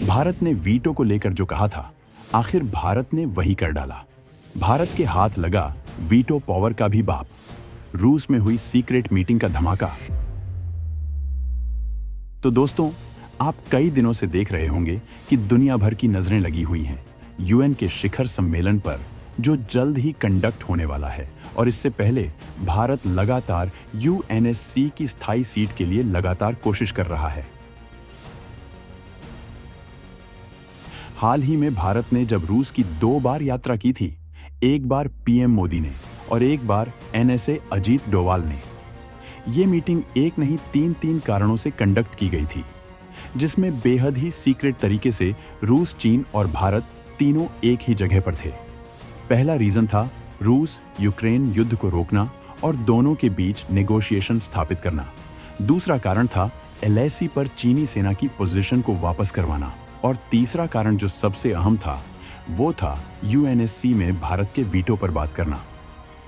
भारत ने वीटो को लेकर जो कहा था, आखिर भारत ने वही कर डाला। भारत के हाथ लगा वीटो पावर का भी बाप। रूस में हुई सीक्रेट मीटिंग का धमाका। तो दोस्तों, आप कई दिनों से देख रहे होंगे कि दुनिया भर की नजरें लगी हुई हैं यूएन के शिखर सम्मेलन पर, जो जल्द ही कंडक्ट होने वाला है। और इससे पहले भारत लगातार यूएनएससी की स्थायी सीट के लिए लगातार कोशिश कर रहा है। हाल ही में भारत ने जब रूस की 2 बार यात्रा की थी, एक बार पीएम मोदी ने और एक बार एनएसए अजीत डोवाल ने। ये मीटिंग एक नहीं 3 कारणों से कंडक्ट की गई थी, जिसमें बेहद ही सीक्रेट तरीके से रूस, चीन और भारत तीनों एक ही जगह पर थे। पहला रीजन था रूस यूक्रेन युद्ध को रोकना और दोनों के बीच नेगोशिएशन स्थापित करना। दूसरा कारण था एलएसी पर चीनी सेना की पोजीशन को वापस करवाना। और तीसरा कारण जो सबसे अहम था, वो था यूएनएससी में भारत के वीटो पर बात करना।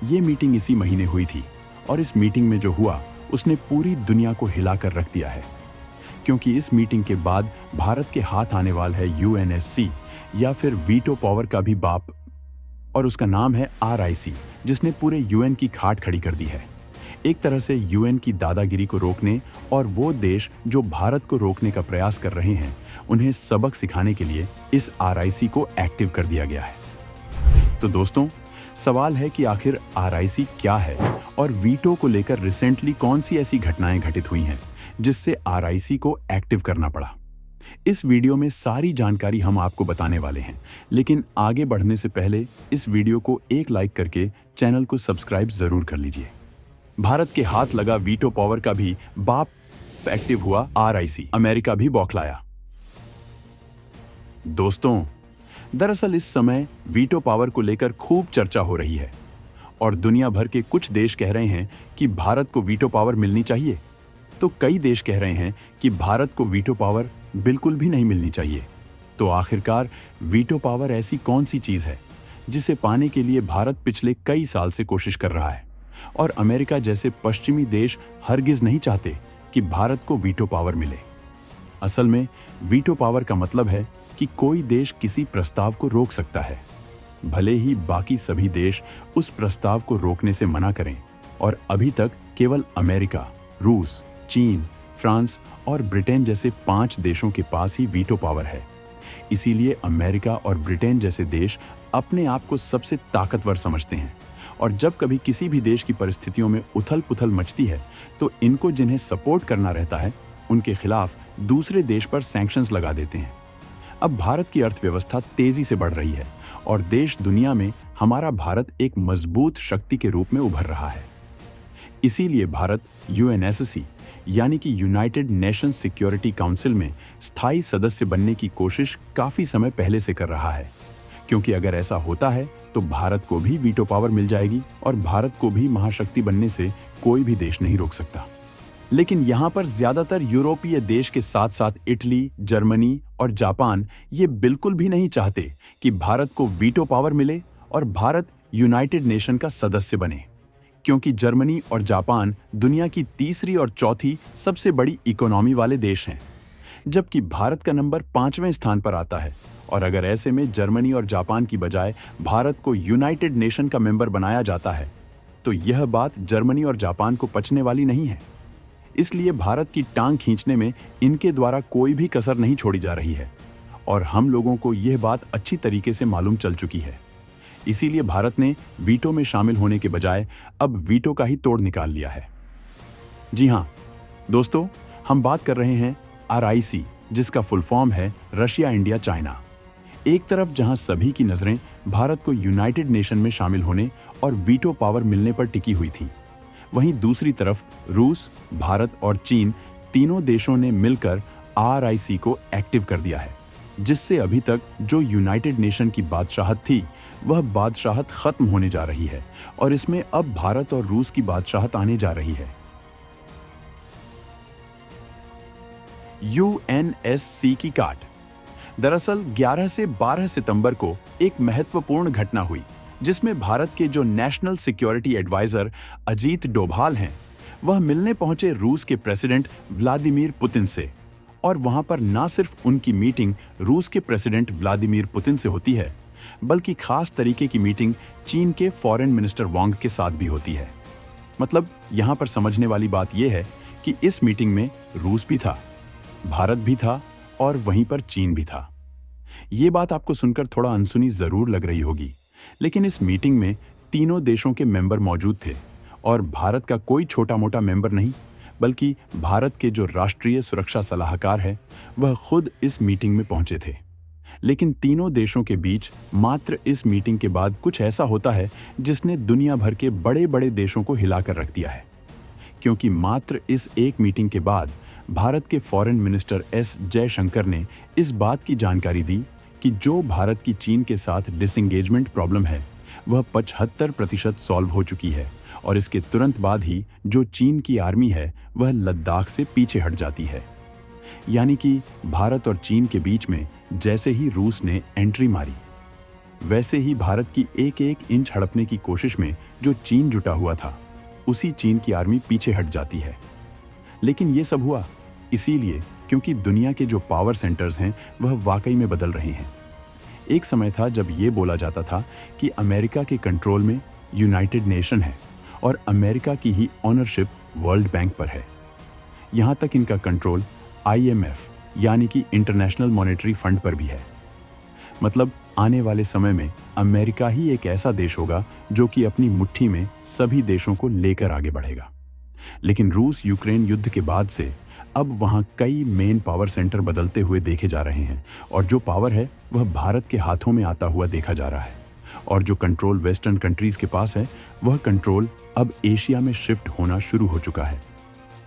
ये मीटिंग इसी महीने हुई थी और इस मीटिंग में जो हुआ उसने पूरी दुनिया को हिलाकर रख दिया है, क्योंकि इस मीटिंग के बाद भारत के हाथ आने वाला है यूएनएससी या फिर वीटो पावर का भी बाप, और उसका नाम है आरआईसी, जिसने पूरे यूएन की खाट खड़ी कर दी है। एक तरह से यूएन की दादागिरी को रोकने और वो देश जो भारत को रोकने का प्रयास कर रहे हैं, उन्हें सबक सिखाने के लिए इस आरआईसी को एक्टिव कर दिया गया है। तो दोस्तों, सवाल है कि आखिर आरआईसी क्या है और वीटो को लेकर रिसेंटली कौन सी ऐसी घटनाएं घटित हुई हैं जिससे आरआईसी को एक्टिव करना पड़ा। इस वीडियो में सारी जानकारी हम आपको बताने वाले हैं, लेकिन आगे बढ़ने से पहले इस वीडियो को एक लाइक करके चैनल को सब्सक्राइब जरूर कर लीजिए। भारत के हाथ लगा वीटो पावर का भी बाप एक्टिव हुआ आरआईसी, अमेरिका भी बौखलाया। दोस्तों, दरअसल इस समय वीटो पावर को लेकर खूब चर्चा हो रही है और दुनिया भर के कुछ देश कह रहे हैं कि भारत को वीटो पावर मिलनी चाहिए, तो कई देश कह रहे हैं कि भारत को वीटो पावर बिल्कुल भी नहीं मिलनी चाहिए। तो आखिरकार वीटो पावर ऐसी कौन सी चीज है जिसे पाने के लिए भारत पिछले कई साल से कोशिश कर रहा है और अमेरिका जैसे पश्चिमी देश हरगिज नहीं चाहते कि भारत को वीटो पावर मिले। असल में वीटो पावर का मतलब है कि कोई देश किसी प्रस्ताव को रोक सकता है, भले ही बाकी सभी देश उस प्रस्ताव को रोकने से मना करें। और अभी तक केवल अमेरिका, रूस, चीन, फ्रांस और ब्रिटेन जैसे 5 देशों के पास ही वीटो पावर है। इसीलिए अमेरिका और ब्रिटेन जैसे देश अपने आप को सबसे ताकतवर समझते हैं और जब कभी किसी भी देश की परिस्थितियों में उथल पुथल मचती है, तो इनको जिन्हें सपोर्ट करना रहता है, उनके खिलाफ दूसरे देश पर सैंक्शंस लगा देते हैं। अब भारत की अर्थव्यवस्था तेजी से बढ़ रही है और देश दुनिया में हमारा भारत एक मजबूत शक्ति के रूप में उभर रहा है। इसीलिए भारत यूएनएससी यानी कि यूनाइटेड नेशंस सिक्योरिटी काउंसिल में स्थायी सदस्य बनने की कोशिश काफी समय पहले से कर रहा है, क्योंकि अगर ऐसा होता है तो भारत को भी वीटो पावर मिल जाएगी और भारत को भी महाशक्ति बनने से कोई भी देश नहीं रोक सकता। लेकिन यहाँ पर ज्यादातर यूरोपीय देश के साथ साथ इटली, जर्मनी और जापान ये बिल्कुल भी नहीं चाहते कि भारत को वीटो पावर मिले और भारत यूनाइटेड नेशन का सदस्य बने, क्योंकि जर्मनी और जापान दुनिया की तीसरी और चौथी सबसे बड़ी इकोनॉमी वाले देश हैं, जबकि भारत का नंबर 5वें स्थान पर आता है। और अगर ऐसे में जर्मनी और जापान की बजाय भारत को यूनाइटेड नेशन का मेंबर बनाया जाता है, तो यह बात जर्मनी और जापान को पचने वाली नहीं है। इसलिए भारत की टांग खींचने में इनके द्वारा कोई भी कसर नहीं छोड़ी जा रही है और हम लोगों को यह बात अच्छी तरीके से मालूम चल चुकी है। इसीलिए भारत ने वीटो में शामिल होने के बजाय अब वीटो का ही तोड़ निकाल लिया है। जी हाँ दोस्तों, हम बात कर रहे हैं आरआईसी, जिसका फुल फॉर्म है रशिया, इंडिया, चाइना। एक तरफ जहां सभी की नजरें भारत को यूनाइटेड नेशन में शामिल होने और वीटो पावर मिलने पर टिकी हुई थी, वहीं दूसरी तरफ रूस, भारत और चीन तीनों देशों ने मिलकर आरआईसी को एक्टिव कर दिया है, जिससे अभी तक जो यूनाइटेड नेशन की बादशाहत थी, वह बादशाहत खत्म होने जा रही है और इसमें अब भारत और रूस की बादशाहत आने जा रही है। यूएनएससी की काट। दरअसल 11 से 12 सितंबर को एक महत्वपूर्ण घटना हुई, जिसमें भारत के जो national security adviser Ajit Doval हैं, वह मिलने पहुंचे रूस के प्रेसिडेंट व्लादिमीर पुतिन से और वहां पर ना सिर्फ उनकी मीटिंग रूस के प्रेसिडेंट व्लादिमीर पुतिन से होती है, बल्कि खास तरीके की मीटिंग चीन के फॉरेन मिनिस्टर वांग के साथ भी होती है। मतलब यहां पर समझने वाली बात यह है कि इस मीटिंग में रूस भी था, भारत भी था और वहीं पर चीन भी था। ये बात आपको सुनकर थोड़ा अनसुनी जरूर लग रही होगी, लेकिन इस मीटिंग में तीनों देशों के मेंबर मौजूद थे और भारत का कोई छोटा मोटा मेंबर नहीं, बल्कि भारत के जो राष्ट्रीय सुरक्षा सलाहकार है वह खुद इस मीटिंग में पहुंचे थे। लेकिन तीनों देशों के बीच मात्र इस मीटिंग के बाद कुछ ऐसा होता है जिसने दुनिया भर के बड़े बड़े देशों को हिलाकर रख दिया है। क्योंकि मात्र इस एक मीटिंग के बाद भारत के फॉरेन मिनिस्टर एस जयशंकर ने इस बात की जानकारी दी कि जो भारत की चीन के साथ डिसएंगेजमेंट प्रॉब्लम है वह 75% सॉल्व हो चुकी है और इसके तुरंत बाद ही जो चीन की आर्मी है वह लद्दाख से पीछे हट जाती है। यानी कि भारत और चीन के बीच में जैसे ही रूस ने एंट्री मारी, वैसे ही भारत की एक एक इंच हड़पने की कोशिश में जो चीन जुटा हुआ था, उसी चीन की आर्मी पीछे हट जाती है। लेकिन ये सब हुआ इसीलिए क्योंकि दुनिया के जो पावर सेंटर्स हैं वह वाकई में बदल रहे हैं। एक समय था जब ये बोला जाता था कि अमेरिका के कंट्रोल में यूनाइटेड नेशन है और अमेरिका की ही ऑनरशिप वर्ल्ड बैंक पर है। यहाँ तक इनका कंट्रोल IMF यानी कि इंटरनेशनल मॉनेटरी फंड पर भी है। मतलब आने वाले समय में अमेरिका ही एक ऐसा देश होगा जो कि अपनी मुट्ठी में सभी देशों को लेकर आगे बढ़ेगा। लेकिन रूस यूक्रेन युद्ध के बाद से अब वहां कई मेन पावर सेंटर बदलते हुए देखे जा रहे हैं और जो पावर है वह भारत के हाथों में आता हुआ देखा जा रहा है। और जो कंट्रोल वेस्टर्न कंट्रीज के पास है वह कंट्रोल अब एशिया में शिफ्ट होना शुरू हो चुका है।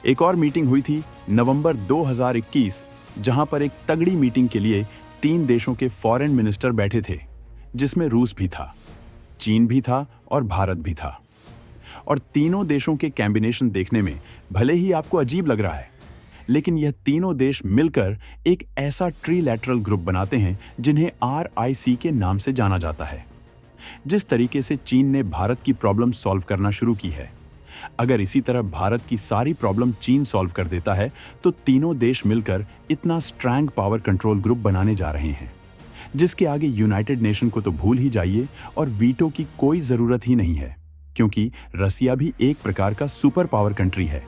एक और मीटिंग हुई थी नवंबर 2021, जहां पर एक तगड़ी मीटिंग के लिए 3 देशों के फॉरेन मिनिस्टर बैठे थे, जिसमें रूस भी था, चीन भी था और भारत भी था। और तीनों देशों के कॉम्बिनेशन देखने में भले ही आपको अजीब लग रहा है, लेकिन यह तीनों देश मिलकर एक ऐसा ट्रीलैटरल ग्रुप बनाते हैं जिन्हें RIC के नाम से जाना जाता है। जिस तरीके से चीन ने भारत की प्रॉब्लम सॉल्व करना शुरू की है, अगर इसी तरह भारत की सारी प्रॉब्लम चीन सॉल्व कर देता है तो तीनों देश मिलकर इतना स्ट्रॉन्ग पावर कंट्रोल ग्रुप बनाने जा रहे हैं जिसके आगे यूनाइटेड नेशन को तो भूल ही जाइए और वीटो की कोई जरूरत ही नहीं है, क्योंकि रसिया भी एक प्रकार का सुपर पावर कंट्री है।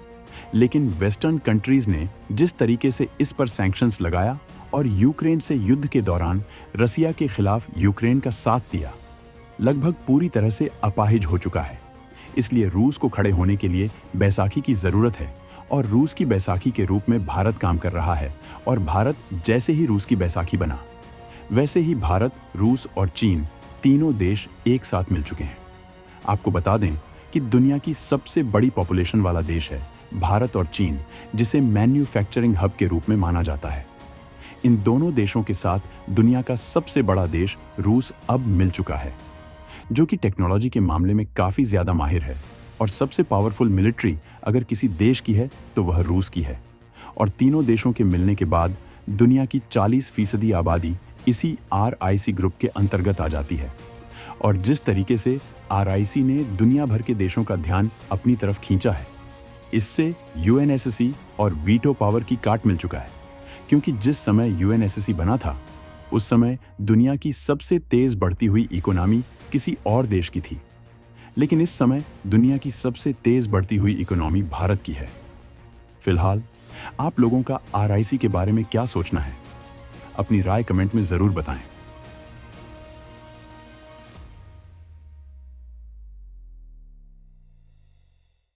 लेकिन वेस्टर्न कंट्रीज ने जिस तरीके से इस पर सैंक्शंस लगाया और यूक्रेन से युद्ध के दौरान रसिया के खिलाफ यूक्रेन का साथ दिया, लगभग पूरी तरह से अपाहिज हो चुका है। इसलिए रूस को खड़े होने के लिए बैसाखी की जरूरत है और रूस की बैसाखी के रूप में भारत काम कर रहा है। और भारत जैसे ही रूस की बैसाखी बना, वैसे ही भारत, रूस और चीन तीनों देश एक साथ मिल चुके हैं। आपको बता दें कि दुनिया की सबसे बड़ी पॉपुलेशन वाला देश है भारत और चीन, जिसे मैन्युफैक्चरिंग हब के रूप में माना जाता है। इन दोनों देशों के साथ दुनिया का सबसे बड़ा देश रूस अब मिल चुका है, जो कि टेक्नोलॉजी के मामले में काफी ज्यादा माहिर है। और सबसे पावरफुल मिलिट्री अगर किसी देश की है तो वह रूस की है। और तीनों देशों के मिलने के बाद दुनिया की 40% आबादी इसी RIC ग्रुप के अंतर्गत आ जाती है। और जिस तरीके से RIC ने दुनिया भर के देशों का ध्यान अपनी तरफ खींचा है, इससे UNSC और वीटो पावर की काट मिल चुका है। क्योंकि जिस समय UNSC बना था उस समय दुनिया की सबसे तेज बढ़ती हुई इकोनॉमी किसी और देश की थी, लेकिन इस समय दुनिया की सबसे तेज बढ़ती हुई इकोनॉमी भारत की है। फिलहाल आप लोगों का RIC के बारे में क्या सोचना है? अपनी राय कमेंट में जरूर बताएं।